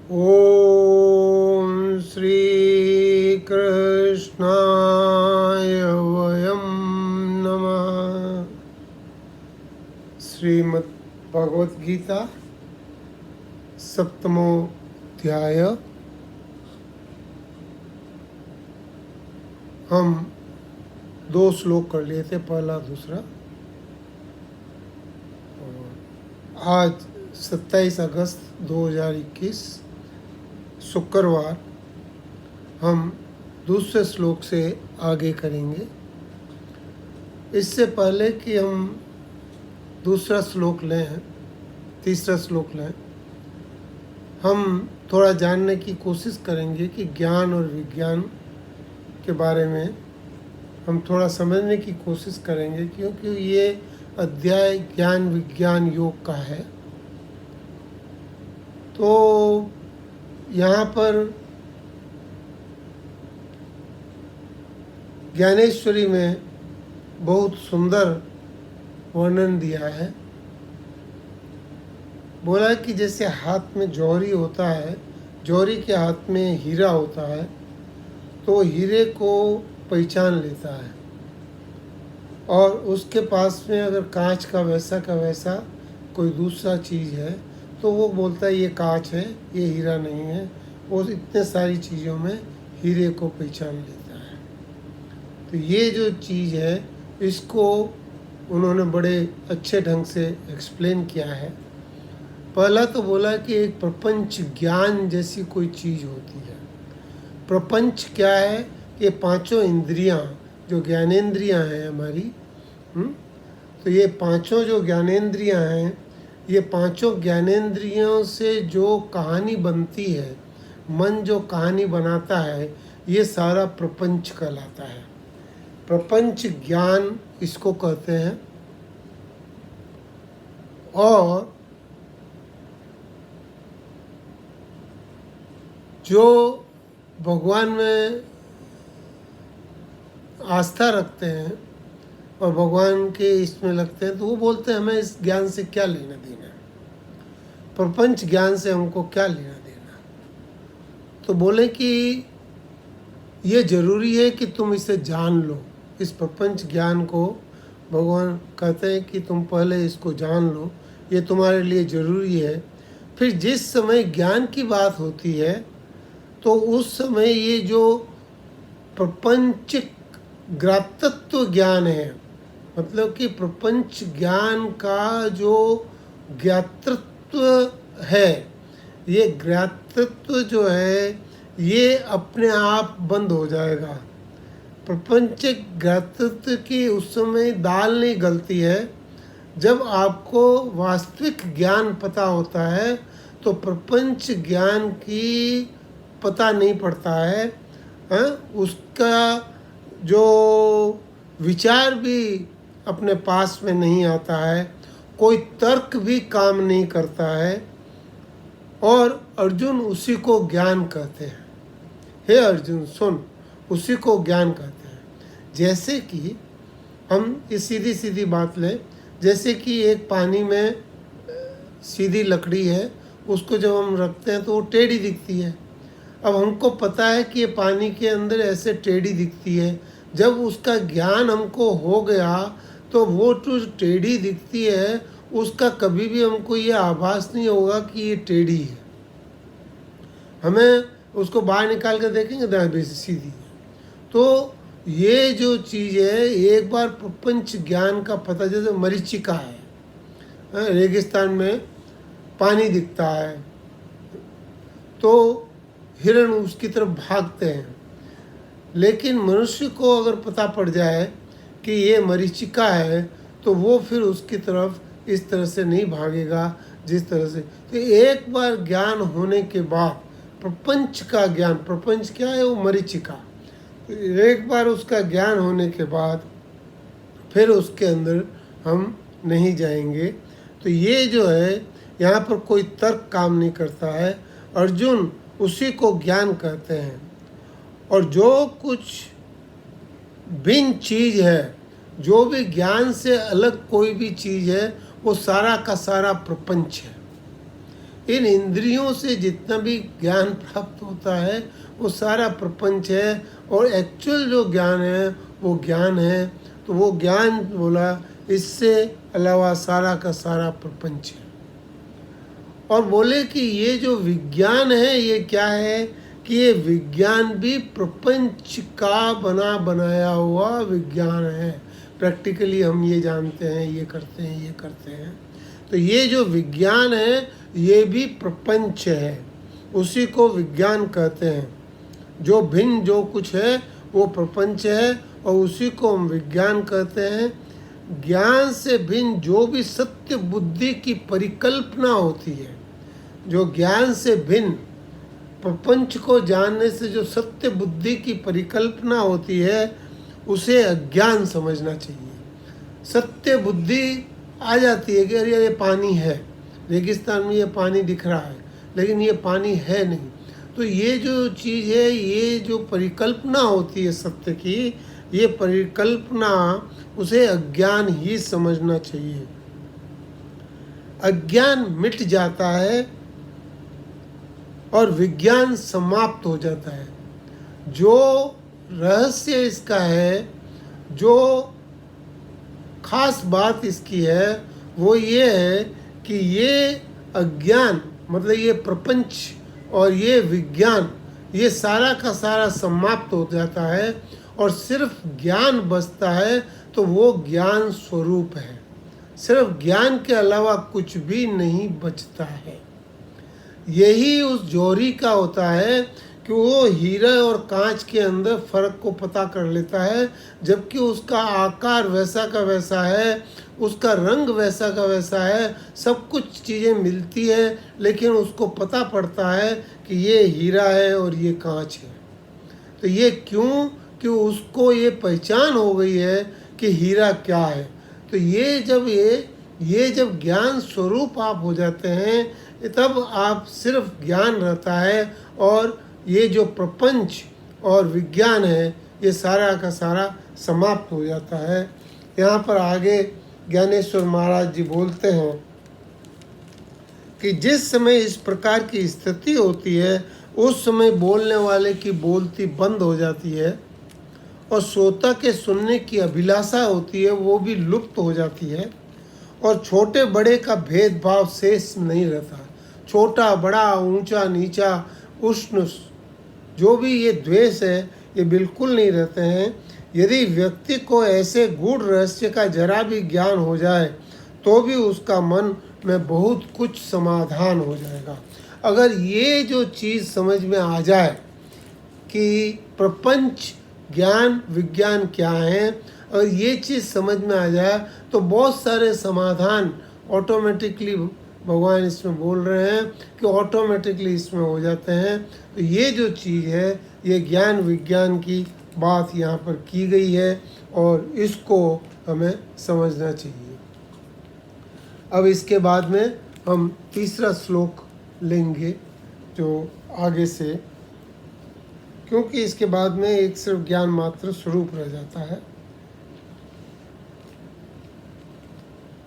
ओम श्री कृष्णाय वयं नमः। श्रीमद् भगवत गीता सप्तमो अध्याय। हम 2 श्लोक कर लिए थे, पहला दूसरा। आज 27 अगस्त 2021 शुक्रवार हम दूसरे श्लोक से आगे करेंगे। इससे पहले कि हम दूसरा श्लोक लें, तीसरा श्लोक लें, हम थोड़ा जानने की कोशिश करेंगे कि ज्ञान और विज्ञान के बारे में हम थोड़ा समझने की कोशिश करेंगे, क्योंकि ये अध्याय ज्ञान विज्ञान योग का है। तो यहाँ पर ज्ञानेश्वरी में बहुत सुंदर वर्णन दिया है। बोला कि जैसे हाथ में जौहरी होता है, जौहरी के हाथ में हीरा होता है, तो हीरे को पहचान लेता है, और उसके पास में अगर कांच का वैसा कोई दूसरा चीज़ है तो वो बोलता है ये कांच है, ये हीरा नहीं है। वो इतने सारी चीज़ों में हीरे को पहचान लेता है। तो ये जो चीज़ है, इसको उन्होंने बड़े अच्छे ढंग से एक्सप्लेन किया है। पहला तो बोला कि एक प्रपंच ज्ञान जैसी कोई चीज़ होती है। प्रपंच क्या है? ये 5 इंद्रियां जो ज्ञानेंद्रियां हैं हमारी, तो ये 5 जो ज्ञानेंद्रियां हैं, ये 5 ज्ञानेंद्रियों से जो कहानी बनती है, मन जो कहानी बनाता है, ये सारा प्रपंच कहलाता है। प्रपंच ज्ञान इसको कहते हैं। और जो भगवान में आस्था रखते हैं और भगवान के इसमें लगते हैं, तो वो बोलते हैं हमें इस ज्ञान से क्या लेना देना, प्रपंच ज्ञान से हमको क्या लेना देना। तो बोले कि ये ज़रूरी है कि तुम इसे जान लो। इस प्रपंच ज्ञान को भगवान कहते हैं कि तुम पहले इसको जान लो, ये तुम्हारे लिए ज़रूरी है। फिर जिस समय ज्ञान की बात होती है, तो उस समय ये जो प्रपंचिक ग्रातत्व ज्ञान है, मतलब कि प्रपंच ज्ञान का जो ज्ञातृत्व है, ये ज्ञातृत्व जो है ये अपने आप बंद हो जाएगा। प्रपंचिक ज्ञातृत्व की उस समय दाल नहीं गलती है। जब आपको वास्तविक ज्ञान पता होता है तो प्रपंच ज्ञान की पता नहीं पड़ता है, उसका जो विचार भी अपने पास में नहीं आता है, कोई तर्क भी काम नहीं करता है। और अर्जुन उसी को ज्ञान कहते हैं। हे अर्जुन सुन, उसी को ज्ञान कहते हैं। जैसे कि हम इस सीधी सीधी बात लें, जैसे कि एक पानी में सीधी लकड़ी है, उसको जब हम रखते हैं तो वो टेढ़ी दिखती है। अब हमको पता है कि ये पानी के अंदर ऐसे टेढ़ी दिखती है। जब उसका ज्ञान हमको हो गया तो वो जो टेढ़ी दिखती है, उसका कभी भी हमको ये आभास नहीं होगा कि ये टेढ़ी है। हमें उसको बाहर निकाल कर देखेंगे तो सीधी है। तो ये जो चीज़ है, एक बार प्रपंच ज्ञान का पता, जैसे मरीचिका है, रेगिस्तान में पानी दिखता है तो हिरण उसकी तरफ भागते हैं। लेकिन मनुष्य को अगर पता पड़ जाए कि ये मरीचिका है, तो वो फिर उसकी तरफ इस तरह से नहीं भागेगा जिस तरह से। तो एक बार ज्ञान होने के बाद प्रपंच का ज्ञान, प्रपंच क्या है? वो मरीचिका। तो एक बार उसका ज्ञान होने के बाद फिर उसके अंदर हम नहीं जाएंगे। तो ये जो है, यहाँ पर कोई तर्क काम नहीं करता है। अर्जुन उसी को ज्ञान कहते हैं। और जो कुछ भिन्न चीज़ है, जो भी ज्ञान से अलग कोई भी चीज़ है, वो सारा का सारा प्रपंच है। इन इंद्रियों से जितना भी ज्ञान प्राप्त होता है वो सारा प्रपंच है, और एक्चुअल जो ज्ञान है वो ज्ञान है। तो वो ज्ञान बोला, इससे अलावा सारा का सारा प्रपंच है। और बोले कि ये जो विज्ञान है ये क्या है, कि ये विज्ञान भी प्रपंच का बना बनाया हुआ विज्ञान है। प्रैक्टिकली हम ये जानते हैं, ये करते हैं, ये करते हैं। तो ये जो विज्ञान है ये भी प्रपंच है, उसी को विज्ञान कहते हैं। जो भिन्न जो कुछ है वो प्रपंच है, और उसी को हम विज्ञान कहते हैं। ज्ञान से भिन्न जो भी सत्य बुद्धि की परिकल्पना होती है, जो ज्ञान से भिन्न प्रपंच को जानने से जो सत्य बुद्धि की परिकल्पना होती है उसे अज्ञान समझना चाहिए। सत्य बुद्धि आ जाती है कि अरे ये पानी है, रेगिस्तान में ये पानी दिख रहा है, लेकिन ये पानी है नहीं। तो ये जो चीज़ है, ये जो परिकल्पना होती है सत्य की, ये परिकल्पना उसे अज्ञान ही समझना चाहिए। अज्ञान मिट जाता है और विज्ञान समाप्त हो जाता है। जो रहस्य इसका है, जो खास बात इसकी है, वो ये है कि ये अज्ञान मतलब ये प्रपंच और ये विज्ञान, ये सारा का सारा समाप्त हो जाता है और सिर्फ ज्ञान बचता है। तो वो ज्ञान स्वरूप है, सिर्फ ज्ञान के अलावा कुछ भी नहीं बचता है। यही उस जौहरी का होता है कि वो हीरे और कांच के अंदर फर्क को पता कर लेता है, जबकि उसका आकार वैसा का वैसा है, उसका रंग वैसा का वैसा है, सब कुछ चीज़ें मिलती है, लेकिन उसको पता पड़ता है कि ये हीरा है और ये कांच है। तो ये क्यों? कि उसको ये पहचान हो गई है कि हीरा क्या है। तो ये जब ज्ञान स्वरूप आप हो जाते हैं, तब आप सिर्फ ज्ञान रहता है, और ये जो प्रपंच और विज्ञान है ये सारा का सारा समाप्त हो जाता है। यहाँ पर आगे ज्ञानेश्वर महाराज जी बोलते हैं कि जिस समय इस प्रकार की स्थिति होती है उस समय बोलने वाले की बोलती बंद हो जाती है, और श्रोता के सुनने की अभिलाषा होती है वो भी लुप्त हो जाती है, और छोटे बड़े का भेदभाव शेष नहीं रहता। छोटा बड़ा, ऊंचा नीचा, उष्ण, जो भी ये द्वेष है ये बिल्कुल नहीं रहते हैं। यदि व्यक्ति को ऐसे गूढ़ रहस्य का जरा भी ज्ञान हो जाए तो भी उसका मन में बहुत कुछ समाधान हो जाएगा। अगर ये जो चीज़ समझ में आ जाए कि प्रपंच ज्ञान विज्ञान क्या है, और ये चीज़ समझ में आ जाए तो बहुत सारे समाधान ऑटोमेटिकली, भगवान इसमें बोल रहे हैं कि ऑटोमेटिकली इसमें हो जाते हैं। तो ये जो चीज़ है ये ज्ञान विज्ञान की बात यहाँ पर की गई है, और इसको हमें समझना चाहिए। अब इसके बाद में हम तीसरा श्लोक लेंगे जो आगे से, क्योंकि इसके बाद में एक सिर्फ ज्ञान मात्र स्वरूप रह जाता है।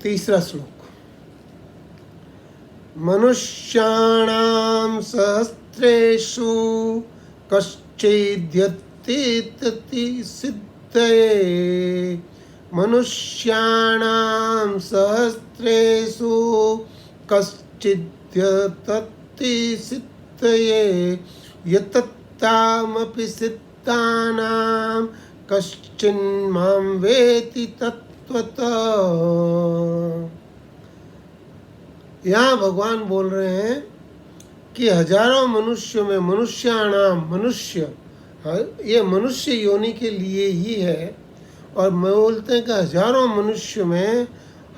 तीसरा श्लोक, मनुष्याणां सहस्रेषु कश्चिद्यत्तितति सिद्धये। मनुष्याणां सहस्रेषु कश्चिद्यत्तितति सिद्धये। यततामपि सिद्धानां कश्चिन्मां वेति तत्त्वतः। यहाँ भगवान बोल रहे हैं कि हजारों मनुष्यों में, मनुष्याणाम, मनुष्य, ये मनुष्य योनि के लिए ही है, और मैं बोलते हैं कि हजारों मनुष्य में,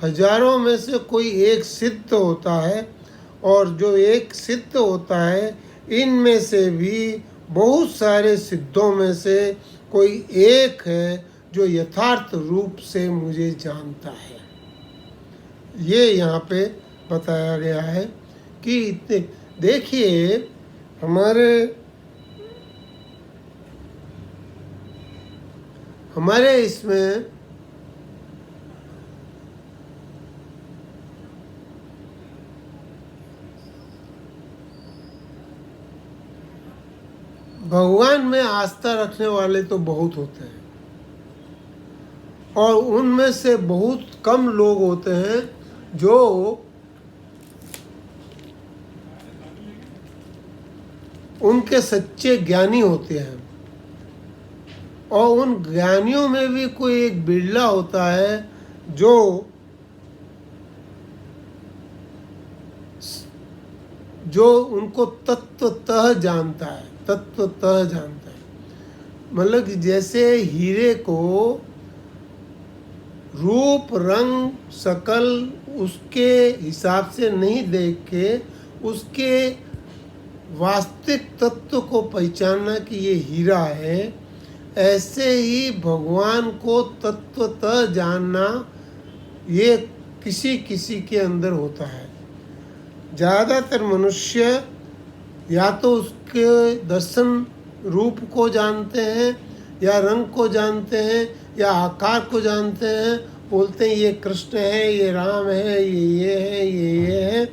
हजारों में से कोई एक सिद्ध होता है, और जो एक सिद्ध होता है इनमें से भी बहुत सारे सिद्धों में से कोई एक है जो यथार्थ रूप से मुझे जानता है। ये यहाँ पे बताया गया है कि देखिए हमारे इसमें भगवान में आस्था रखने वाले तो बहुत होते हैं और उनमें से बहुत कम लोग होते हैं जो उनके सच्चे ज्ञानी होते हैं। और उन ज्ञानियों में भी कोई एक बिरला होता है जो उनको तत्वतः जानता है, तत्वतः जानता है। मतलब कि जैसे हीरे को रूप रंग शकल उसके हिसाब से नहीं देख के उसके वास्तविक तत्व को पहचानना कि ये हीरा है, ऐसे ही भगवान को तत्वतः जानना ये किसी किसी के अंदर होता है। ज़्यादातर मनुष्य या तो उसके दर्शन रूप को जानते हैं या रंग को जानते हैं या आकार को जानते हैं, बोलते हैं ये कृष्ण है, ये राम है, ये है, ये है,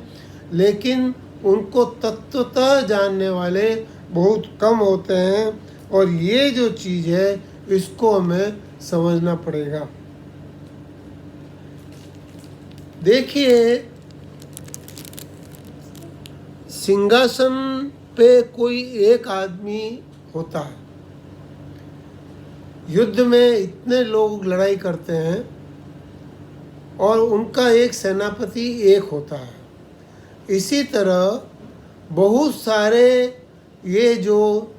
लेकिन उनको तत्वतः जानने वाले बहुत कम होते हैं। और ये जो चीज़ है इसको हमें समझना पड़ेगा। देखिए, सिंहासन पे कोई एक आदमी होता है, युद्ध में इतने लोग लड़ाई करते हैं और उनका एक सेनापति एक होता है। इसी तरह बहुत सारे ये जो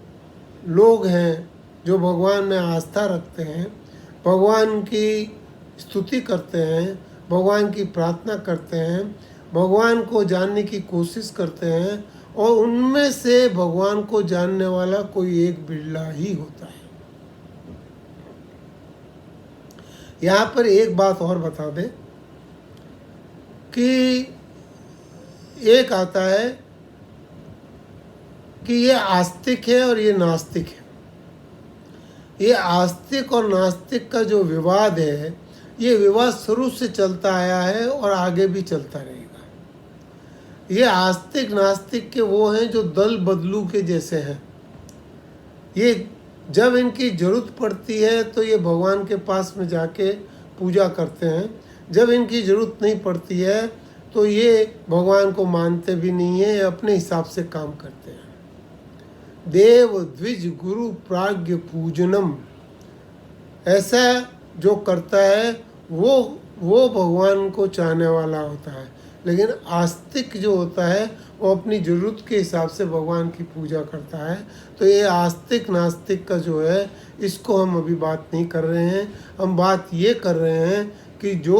लोग हैं जो भगवान में आस्था रखते हैं, भगवान की स्तुति करते हैं, भगवान की प्रार्थना करते हैं, भगवान को जानने की कोशिश करते हैं, और उनमें से भगवान को जानने वाला कोई एक बिरला ही होता है। यहाँ पर एक बात और बता दें कि एक आता है कि ये आस्तिक है और ये नास्तिक है। ये आस्तिक और नास्तिक का जो विवाद है, ये विवाद शुरू से चलता आया है और आगे भी चलता रहेगा। ये आस्तिक नास्तिक के वो हैं जो दल बदलू के जैसे हैं। ये जब इनकी जरूरत पड़ती है तो ये भगवान के पास में जाके पूजा करते हैं, जब इनकी जरूरत नहीं पड़ती है तो ये भगवान को मानते भी नहीं है, अपने हिसाब से काम करते हैं। देव द्विज गुरु प्राज्ञ पूजनम, ऐसा जो करता है वो भगवान को चाहने वाला होता है। लेकिन आस्तिक जो होता है वो अपनी ज़रूरत के हिसाब से भगवान की पूजा करता है। तो ये आस्तिक नास्तिक का जो है, इसको हम अभी बात नहीं कर रहे हैं। हम बात ये कर रहे हैं कि जो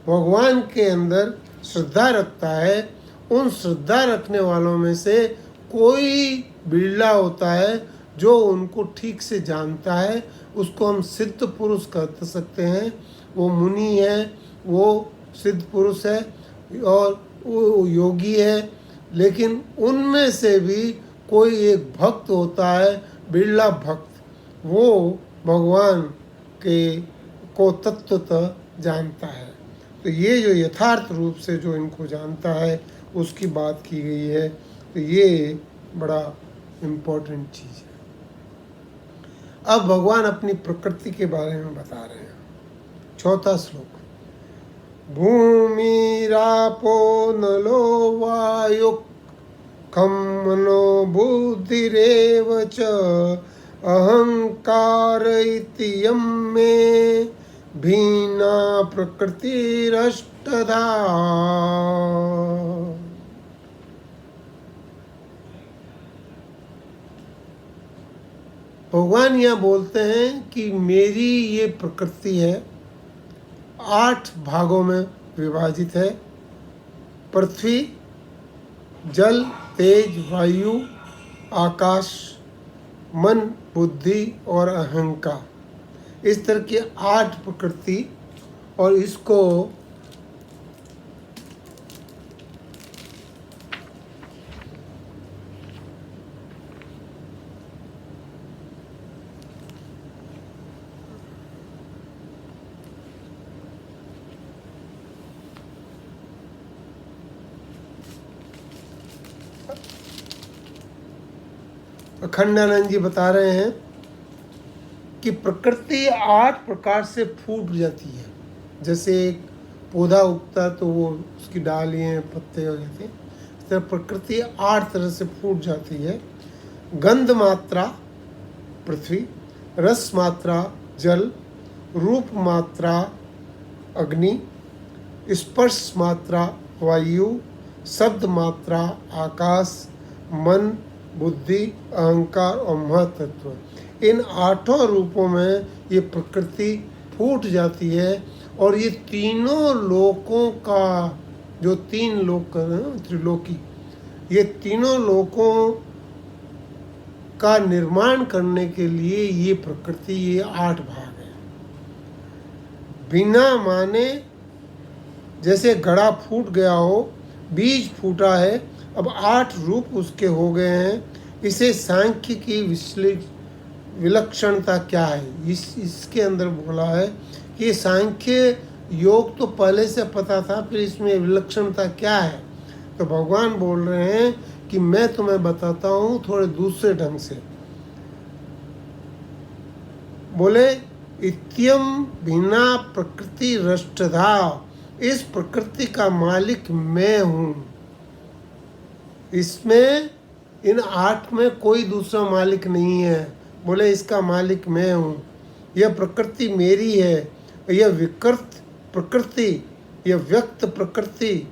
भगवान के अंदर श्रद्धा रखता है, उन श्रद्धा रखने वालों में से कोई बिरला होता है जो उनको ठीक से जानता है। उसको हम सिद्ध पुरुष कह सकते हैं। वो मुनि है, वो सिद्ध पुरुष है और वो योगी है। लेकिन उनमें से भी कोई एक भक्त होता है, बिरला भक्त, वो भगवान को तत्वतः जानता है। तो ये जो यथार्थ रूप से जो इनको जानता है उसकी बात की गई है। तो ये बड़ा इम्पोर्टेंट चीज़ है। अब भगवान अपनी प्रकृति के बारे में बता रहे हैं। 4था श्लोक, भूमिरापो नलो वायु खम मनो बुद्धिरेव च अहंकार इति यम मे भीना प्रकृतिरष्टधा। भगवान यहाँ बोलते हैं कि मेरी ये प्रकृति है, 8 भागों में विभाजित है। पृथ्वी, जल, तेज, वायु, आकाश, मन, बुद्धि और अहंकार, इस तरह की 8 प्रकृति। और इसको अखंडानंद जी बता रहे हैं कि प्रकृति 8 प्रकार से फूट जाती है। जैसे एक पौधा उगता तो वो उसकी डालियाँ पत्ते हो जाते हैं, इस तरह प्रकृति 8 तरह से फूट जाती है। गंध मात्रा पृथ्वी, रस मात्रा जल, रूप मात्रा अग्नि, स्पर्श मात्रा वायु, शब्द मात्रा आकाश, मन, बुद्धि, अहंकार और महतत्व। इन 8 रूपों में ये प्रकृति फूट जाती है। और ये तीनों लोकों का जो 3 लोक त्रिलोकी, ये तीनों लोकों का निर्माण करने के लिए ये प्रकृति, ये 8 भाग है। बिना माने जैसे घड़ा फूट गया हो, बीज फूटा है, अब 8 रूप उसके हो गए हैं। इसे सांख्य की विलक्षणता क्या है, इसके अंदर बोला है कि सांख्य योग तो पहले से पता था, फिर इसमें विलक्षणता क्या है। तो भगवान बोल रहे हैं कि मैं तुम्हें बताता हूँ थोड़े दूसरे ढंग से। बोले इत्यम बिना प्रकृति रष्टधा, इस प्रकृति का मालिक मैं हूँ। इसमें इन 8 में कोई दूसरा मालिक नहीं है। बोले इसका मालिक मैं हूँ। यह प्रकृति मेरी है। यह विकृत प्रकृति, यह व्यक्त प्रकृति,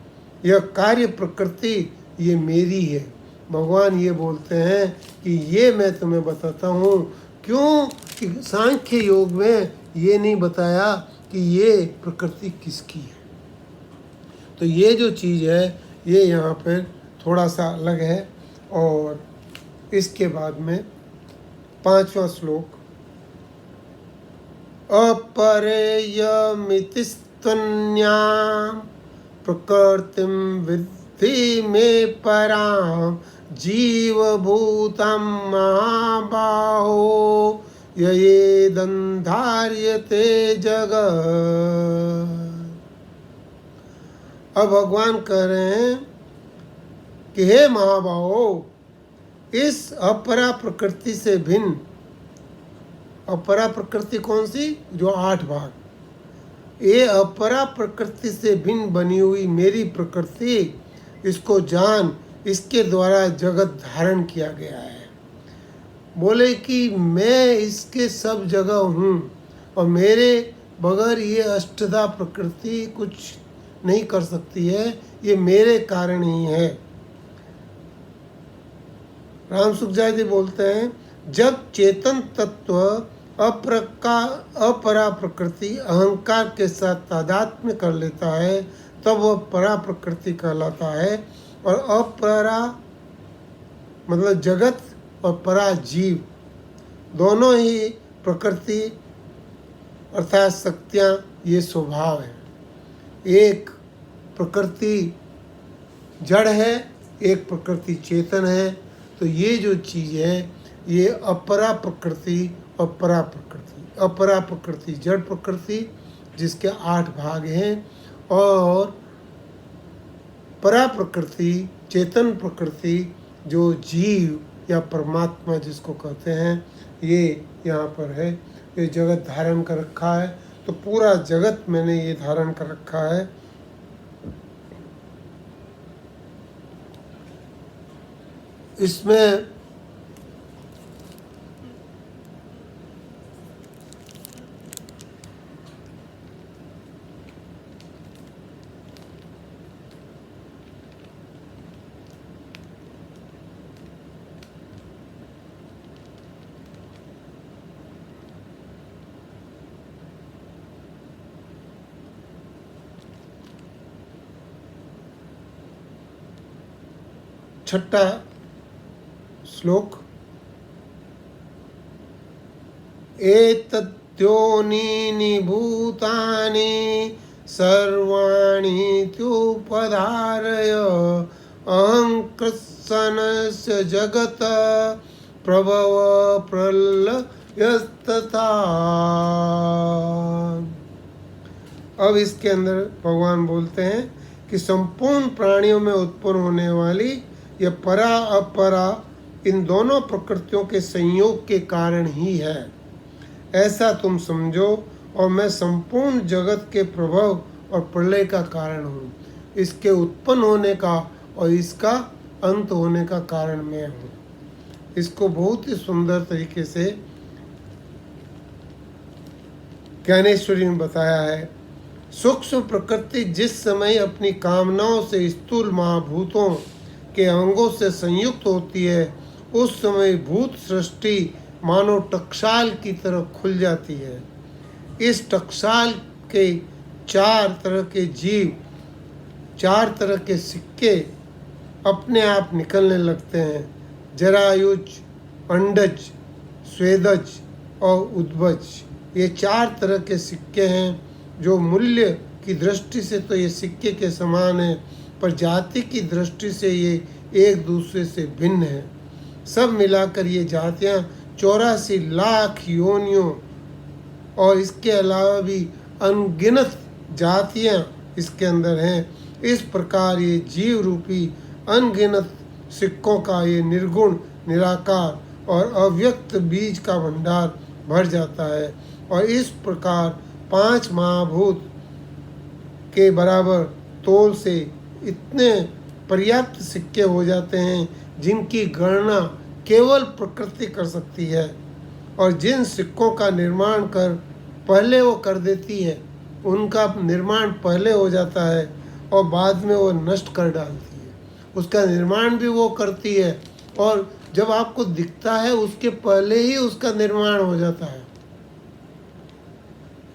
यह कार्य प्रकृति, ये मेरी है। भगवान ये बोलते हैं कि ये मैं तुम्हें बताता हूँ। क्यों कि सांख्य योग में ये नहीं बताया कि ये प्रकृति किसकी है। तो ये जो चीज़ है ये यहाँ पर थोड़ा सा अलग है। और इसके बाद में 5वां श्लोक, अपरेयमिति स्तन्यां प्रकृतिं विद्धि मे परां जीवभूतं महाबाहो ययेदन्धार्यते जगत्। अब भगवान कह रहे हैं कि हे महाबाहो, इस अपरा प्रकृति से भिन्न, अपरा प्रकृति कौन सी, जो 8 भाग, ये अपरा प्रकृति से भिन्न बनी हुई मेरी प्रकृति, इसको जान, इसके द्वारा जगत धारण किया गया है। बोले कि मैं इसके सब जगह हूँ और मेरे बगैर ये अष्टधा प्रकृति कुछ नहीं कर सकती है, ये मेरे कारण ही है। राम सुखजाय जी बोलते हैं, जब चेतन तत्व अपरा प्रकृति अहंकार के साथ तादात्म्य कर लेता है, तब वह परा प्रकृति कहलाता है। और अपरा मतलब जगत और परा जीव, दोनों ही प्रकृति अर्थात शक्तियाँ, ये स्वभाव है। एक प्रकृति जड़ है, एक प्रकृति चेतन है। तो ये जो चीज़ है ये अपरा प्रकृति और परा प्रकृति, अपरा प्रकृति जड़ प्रकृति जिसके 8 भाग हैं, और परा प्रकृति चेतन प्रकृति जो जीव या परमात्मा जिसको कहते हैं, ये यहाँ पर है। ये जगत धारण कर रखा है, तो पूरा जगत मैंने ये धारण कर रखा है। इसमें छठा श्लोक, एतद्योनीनि भूतानि सर्वाणीत्युपधारय अहं कृत्स्नस्य जगत प्रभव प्रलयस्तथा। अब इसके अंदर भगवान बोलते हैं कि संपूर्ण प्राणियों में उत्पन्न होने वाली यह परा अपरा इन दोनों प्रकृतियों के संयोग के कारण ही है, ऐसा तुम समझो, और मैं संपूर्ण जगत के प्रभाव और प्रलय का कारण हूँ। इसके उत्पन्न होने का और इसका अंत होने का कारण मैं हूँ। इसको बहुत ही सुंदर तरीके से ज्ञानेश्वरी में बताया है। सूक्ष्म प्रकृति जिस समय अपनी कामनाओं से स्थूल महाभूतों के अंगों से संयुक्त होती है, उस समय भूत सृष्टि मानो टकसाल की तरह खुल जाती है। इस टकसाल के 4 तरह के जीव, 4 तरह के सिक्के अपने आप निकलने लगते हैं। जरायुज, अंडज, स्वेदज और उद्भज। ये 4 तरह के सिक्के हैं जो मूल्य की दृष्टि से तो ये सिक्के के समान हैं, पर जाति की दृष्टि से ये एक दूसरे से भिन्न है। सब मिलाकर ये जातियाँ 84 लाख योनियों और इसके अलावा भी अनगिनत जातियाँ इसके अंदर हैं। इस प्रकार ये जीव रूपी अनगिनत सिक्कों का ये निर्गुण, निराकार और अव्यक्त बीज का भंडार भर जाता है, और इस प्रकार 5 महाभूत के बराबर तोल से इतने पर्याप्त सिक्के हो जाते हैं जिनकी गणना केवल प्रकृति कर सकती है, और जिन सिक्कों का निर्माण पहले वो कर देती है, उनका निर्माण पहले हो जाता है और बाद में वो नष्ट कर डालती है। उसका निर्माण भी वो करती है, और जब आपको दिखता है उसके पहले ही उसका निर्माण हो जाता है।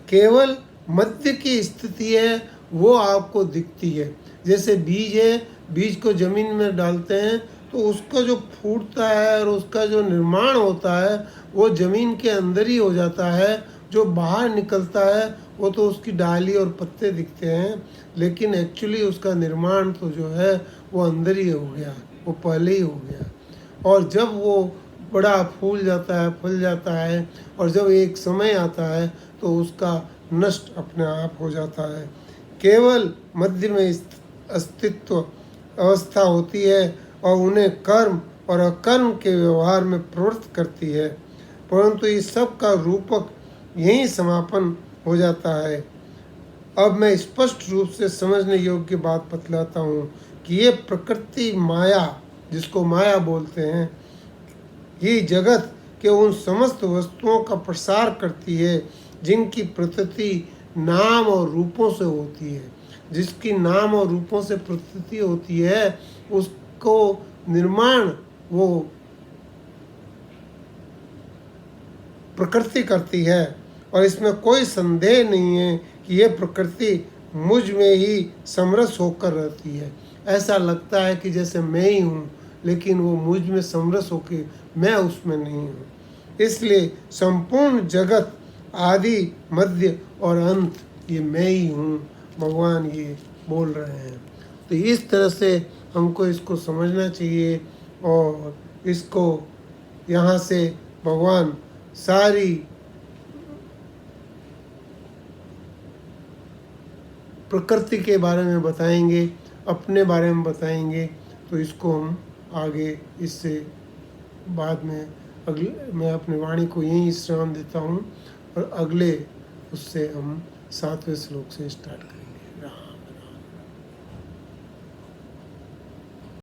केवल मध्य की स्थिति है वो आपको दिखती है। जैसे बीज है, बीज को जमीन में डालते हैं तो उसका जो फूटता है और उसका जो निर्माण होता है वो जमीन के अंदर ही हो जाता है। जो बाहर निकलता है वो तो उसकी डाली और पत्ते दिखते हैं, लेकिन एक्चुअली उसका निर्माण तो जो है वो अंदर ही हो गया, वो पहले ही हो गया। और जब वो बड़ा फूल जाता है, फूल जाता है, और जब एक समय आता है तो उसका नष्ट अपने आप हो जाता है। केवल मध्य में अस्तित्व अवस्था होती है और उन्हें कर्म और अकर्म के व्यवहार में प्रवृत्त करती है, परंतु इस सब का रूपक यही समापन हो जाता है। अब मैं स्पष्ट रूप से समझने योग्य बात बतलाता हूँ कि ये प्रकृति माया, जिसको माया बोलते हैं, ये जगत के उन समस्त वस्तुओं का प्रसार करती है जिनकी प्रतीति नाम और रूपों से होती है। जिसकी नाम और रूपों से प्रतीति होती है उसको निर्माण वो प्रकृति करती है, और इसमें कोई संदेह नहीं है कि यह प्रकृति मुझ में ही समरस होकर रहती है। ऐसा लगता है कि जैसे मैं ही हूँ, लेकिन वो मुझ में समरस होकर मैं उसमें नहीं हूँ। इसलिए संपूर्ण जगत आदि, मध्य और अंत ये मैं ही हूँ, भगवान ये बोल रहे हैं। तो इस तरह से हमको इसको समझना चाहिए, और इसको यहाँ से भगवान सारी प्रकृति के बारे में बताएंगे, अपने बारे में बताएंगे। तो इसको हम आगे इससे बाद में मैं अपनी वाणी को यहीं विश्राम देता हूँ, और अगले उससे हम 7वें श्लोक से स्टार्ट करेंगे।